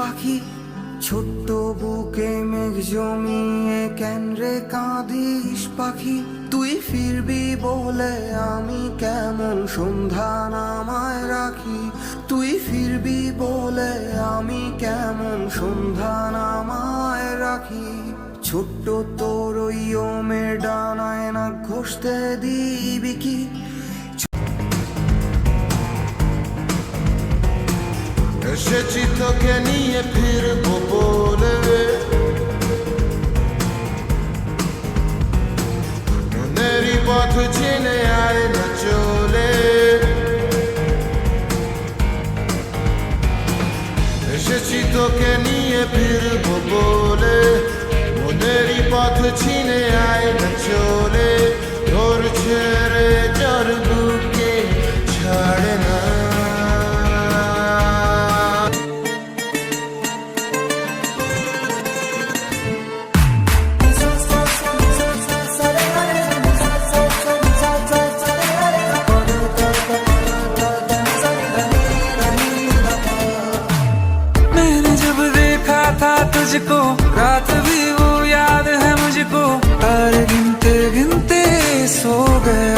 পাখি, ছোট্ট বুকে মেঘ জমিয়ে কেন রে কাঁদিস পাখি? তুই ফিরবি বলে আমি কেমন সন্ধ্যা নামায় রাখি, তুই ফিরবি বলে আমি কেমন সন্ধ্যা নামায় রাখি। ছোট্ট তোর ওই ওমের ডানায় না ঘষতে দিবি কি? এসেছি তোকে নিয়ে ফিরবো বলে, মনেরই পথ চিনে আয় না চলে। এসেছি তোকে নিয়ে ফিরবো বলে, মনেরই পথ চিনে আয় না চলে। তোর ছেড়ে যার বুকে ছাড়ে না। तुझको रात भी वो याद है मुझको, तारे गिनते गिनते सो गए।